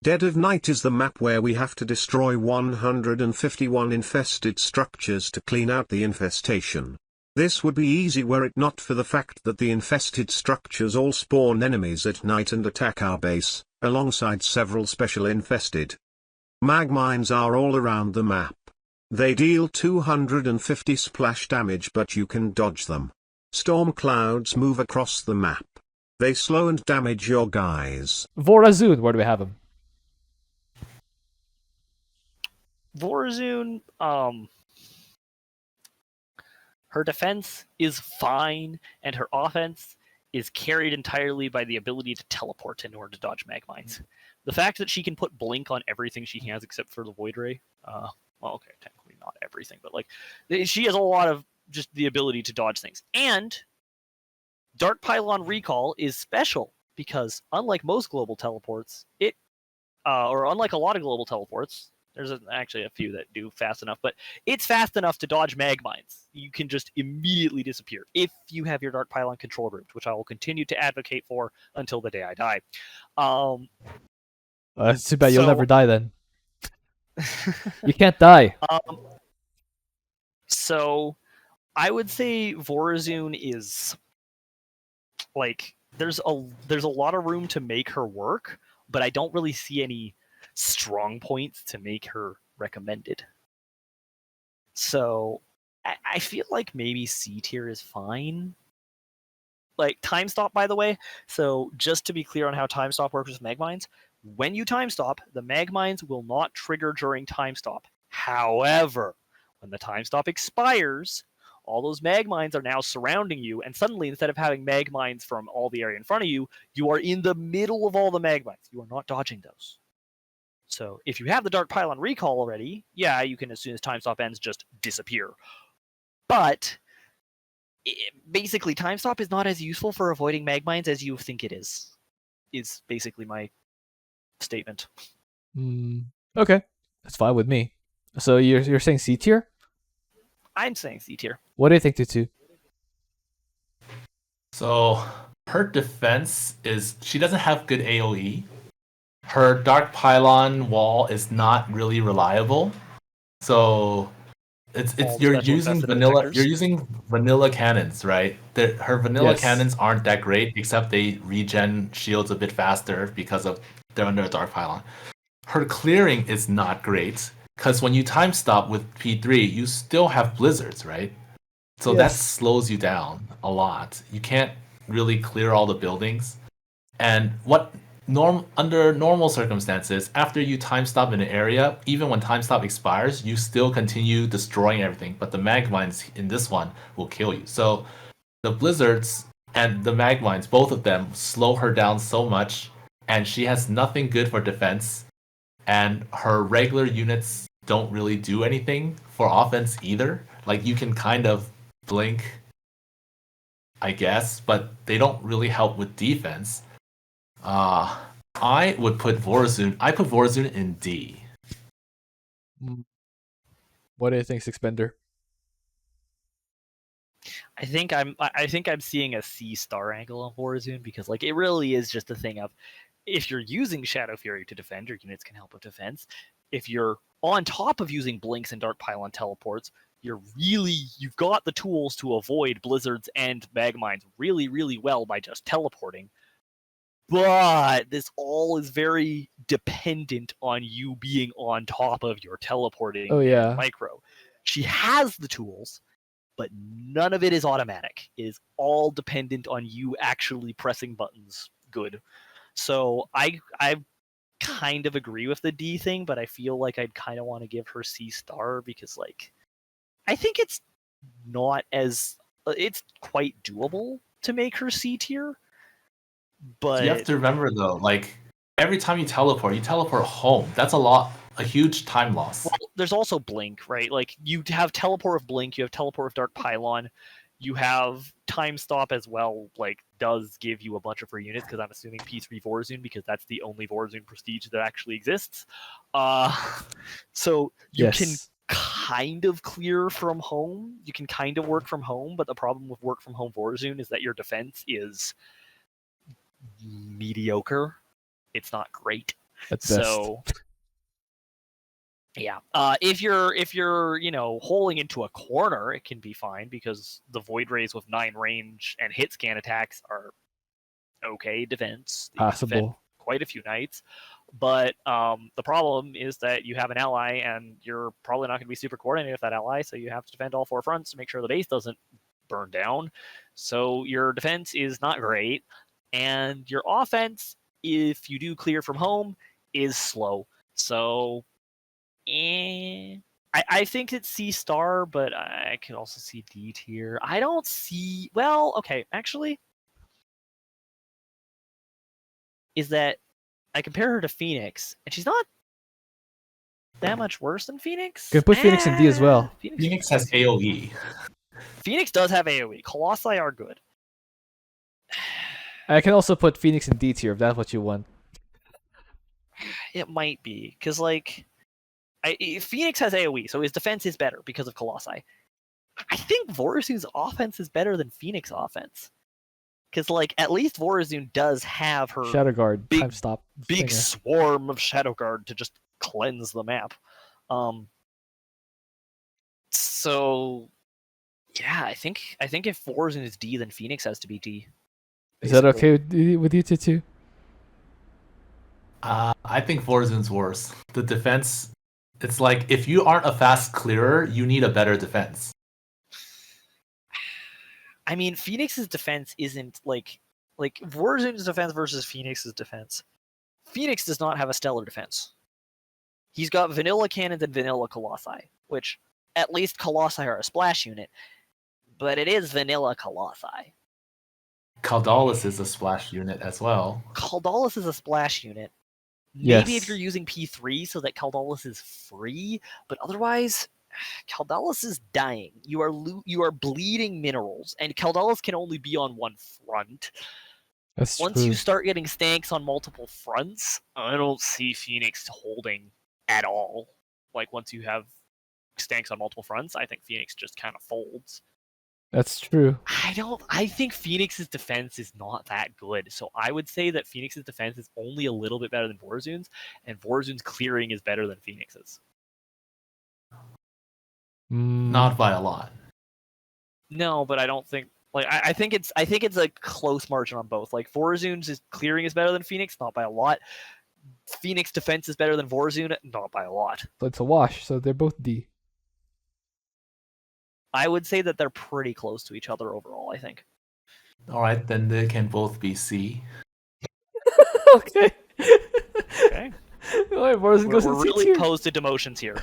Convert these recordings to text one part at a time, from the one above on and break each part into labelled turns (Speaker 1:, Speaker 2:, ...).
Speaker 1: Dead of Night is the map where we have to destroy 151 infested structures to clean out the infestation. This would be easy were it not for the fact that the infested structures all spawn enemies at night and attack our base, alongside several special infested mag mines are all around the map. They deal 250 splash damage, but you can dodge them. Storm clouds move across the map. They slow and damage your guys.
Speaker 2: Vorazun, where do we have him?
Speaker 3: Vorazun, her defense is fine, and her offense is carried entirely by the ability to teleport in order to dodge mag mines. The fact that she can put blink on everything she has except for the Void Ray, well, okay, technically not everything, but like she has a lot of just the ability to dodge things. And Dark Pylon Recall is special because unlike most global teleports, or unlike a lot of global teleports, there's actually a few that do fast enough, but it's fast enough to dodge mag mines. You can just immediately disappear if you have your Dark Pylon control route, which I will continue to advocate for until the day I die.
Speaker 2: It's too bad you'll never die then. You can't die.
Speaker 3: So I would say Vorazun is like there's a lot of room to make her work, but I don't really see any strong points to make her recommended. So I feel like maybe C tier is fine. Like time stop, by the way. So just to be clear on how time stop works with mag mines, when you time stop, the mag mines will not trigger during time stop. However, when the time stop expires, all those mag mines are now surrounding you, and suddenly instead of having mag mines from all the area in front of you, you are in the middle of all the mag mines. You are not dodging those. So if you have the Dark Pylon Recall already, yeah, you can, as soon as time stop ends, just disappear. But basically, time stop is not as useful for avoiding mag mines as you think it is basically my statement.
Speaker 2: Okay, that's fine with me. So you're saying C tier?
Speaker 3: I'm saying C tier.
Speaker 2: What do you think, Twotuuuu?
Speaker 4: So her defense is she doesn't have good AoE. Her Dark Pylon wall is not really reliable. So you're using vanilla cannons, right? Her vanilla cannons aren't that great, except they regen shields a bit faster because they're under a Dark Pylon. Her clearing is not great because when you time stop with P3, you still have blizzards, right? So that slows you down a lot. You can't really clear all the buildings. And under normal circumstances, after you time stop in an area, even when time stop expires, you still continue destroying everything. But the mag mines in this one will kill you. So the blizzards and the mag mines, both of them, slow her down so much, and she has nothing good for defense. And her regular units don't really do anything for offense either. Like you can kind of blink, I guess, but they don't really help with defense. I would put Vorazun. I put Vorazun in D.
Speaker 2: What do you think, Sticksbender?
Speaker 3: I think I'm seeing a C star angle on Vorazun because like it really is just a thing of if you're using Shadow Fury to defend, your units can help with defense. If you're on top of using blinks and Dark Pylon teleports, you've got the tools to avoid blizzards and mag mines really, really well by just teleporting. But this all is very dependent on you being on top of your teleporting micro. She has the tools, but none of it is automatic. It is all dependent on you actually pressing buttons good. So I kind of agree with the D thing, but I feel like I'd kind of want to give her C star because like I think it's quite doable to make her C tier. But
Speaker 4: you have to remember though, like every time you teleport home. That's a huge time loss.
Speaker 3: Well, there's also blink, right? Like you have teleport of blink, you have teleport of Dark Pylon, you have time stop as well. Like does give you a bunch of free units because I'm assuming P3 Vorazun because that's the only Vorazun prestige that actually exists. So you can kind of clear from home. You can kind of work from home, but the problem with work from home Vorazun is that your defense is mediocre. It's not great.
Speaker 2: At best.
Speaker 3: So yeah, if you're holing into a corner, it can be fine because the Void Rays with 9 range and hit scan attacks are okay defense. They can defend
Speaker 2: Possible.
Speaker 3: quite a few knights. But the problem is that you have an ally, and you're probably not going to be super coordinated with that ally, so you have to defend all 4 fronts to make sure the base doesn't burn down. So your defense is not great, and your offense, if you do clear from home, is slow. So, I think it's C star, but I could also see D tier. I don't see. Well, okay, actually, is that I compare her to Phoenix, and she's not that much worse than Phoenix.
Speaker 2: You can put Phoenix in D as well.
Speaker 4: Phoenix has AoE.
Speaker 3: Phoenix does have AoE. Colossi are good.
Speaker 2: I can also put Phoenix in D tier if that's what you want.
Speaker 3: It might be because Phoenix has AoE, so his defense is better because of Colossi. I think Vorazun's offense is better than Phoenix offense because at least Vorazun does have her
Speaker 2: Shadow Guard,
Speaker 3: big-
Speaker 2: time stop.
Speaker 3: big
Speaker 2: Stinger.
Speaker 3: swarm of Shadow Guard to just cleanse the map. So yeah, I think if Vorazun is D, then Phoenix has to be D.
Speaker 2: Is that
Speaker 3: basically.
Speaker 2: okay with you too?
Speaker 4: I think Vorazun's worse. The defense, it's like if you aren't a fast clearer, you need a better defense.
Speaker 3: I mean, Phoenix's defense isn't like Vorazun's defense versus Phoenix's defense. Phoenix does not have a stellar defense. He's got vanilla cannons and vanilla Colossi, which at least Colossi are a splash unit, but it is vanilla Colossi.
Speaker 4: Caldalis is a splash unit as well.
Speaker 3: Caldalis is a splash unit. Maybe if
Speaker 2: Yes.
Speaker 3: you're using P3 so that Caldalis is free, but otherwise, Caldalis is dying. You are bleeding minerals, and Caldalis can only be on one front.
Speaker 2: That's
Speaker 3: Once
Speaker 2: true.
Speaker 3: you start getting stanks on multiple fronts, I don't see Phoenix holding at all. Once you have stanks on multiple fronts, I think Phoenix just kind of folds.
Speaker 2: That's true.
Speaker 3: I think Phoenix's defense is not that good. So I would say that Phoenix's defense is only a little bit better than Vorazun's, and Vorazun's clearing is better than Phoenix's.
Speaker 4: Not by a lot.
Speaker 3: No, but I don't think I think it's a close margin on both. Vorazun's clearing is better than Phoenix, not by a lot. Phoenix defense is better than Vorazun, not by a lot.
Speaker 2: So it's a wash. So they're both D.
Speaker 3: I would say that they're pretty close to each other overall, I think.
Speaker 4: All right, then they can both be C.
Speaker 2: Okay.
Speaker 3: Okay.
Speaker 2: Alright, Vorazun goes
Speaker 3: We're
Speaker 2: in C
Speaker 3: really
Speaker 2: tier.
Speaker 3: posed to demotions here.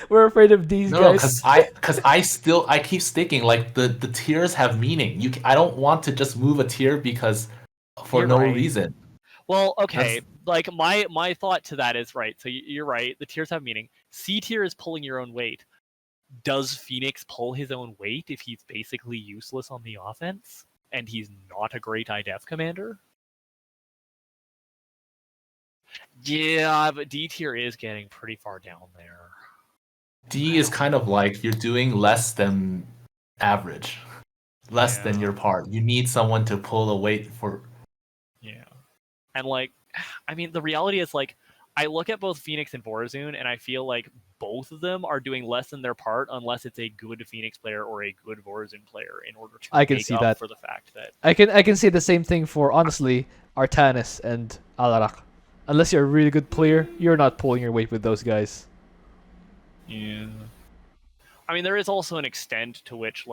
Speaker 2: We're afraid of these
Speaker 4: No,
Speaker 2: guys.
Speaker 4: because I keep sticking. The tiers have meaning. I don't want to just move a tier because for
Speaker 3: You're
Speaker 4: no
Speaker 3: right.
Speaker 4: reason.
Speaker 3: Well, okay. My thought to that is right. So you're right. The tiers have meaning. C tier is pulling your own weight. Does Phoenix pull his own weight if he's basically useless on the offense and he's not a great IDEF commander? Yeah, but D tier is getting pretty far down there.
Speaker 4: D is kind of like you're doing less than average, less than your part. You need someone to pull the weight for.
Speaker 3: Yeah, and the reality is I look at both Phoenix and Vorazun, and I feel like both of them are doing less than their part unless it's a good Phoenix player or a good Vorazun player in order to
Speaker 2: I can
Speaker 3: make
Speaker 2: see
Speaker 3: up
Speaker 2: that.
Speaker 3: for the fact that
Speaker 2: I can say the same thing for, honestly, Artanis and Alarak. Unless you're a really good player, you're not pulling your weight with those guys.
Speaker 3: Yeah. I mean, there is also an extent to which,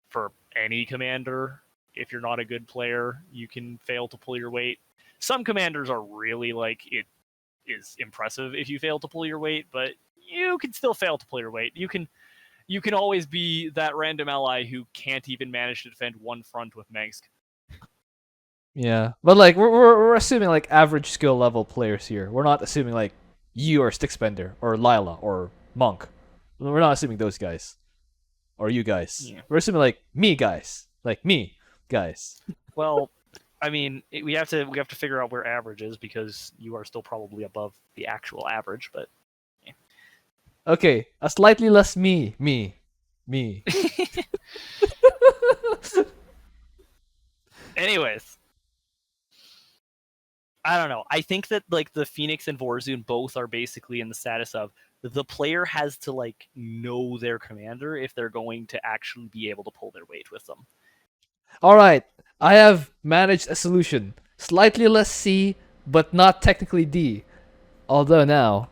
Speaker 3: for any commander, if you're not a good player, you can fail to pull your weight. Some commanders are really, it is impressive if you fail to pull your weight, but you can still fail to pull your weight. You can always be that random ally who can't even manage to defend one front with Mengsk.
Speaker 2: Yeah, but we're assuming average skill level players here. We're not assuming you or Sticksbender or Lila or Monk. We're not assuming those guys or you guys.
Speaker 3: Yeah.
Speaker 2: We're assuming me guys, me guys.
Speaker 3: Well, I mean, we have to figure out where average is because you are still probably above the actual average, but
Speaker 2: Okay, a slightly less me.
Speaker 3: anyways. I don't know. I think that like the Phoenix and Vorazun both are basically in the status of the player has to like know their commander if they're going to actually be able to pull their weight with them.
Speaker 2: All right, I have managed a solution. Slightly less C, but not technically D. Although now,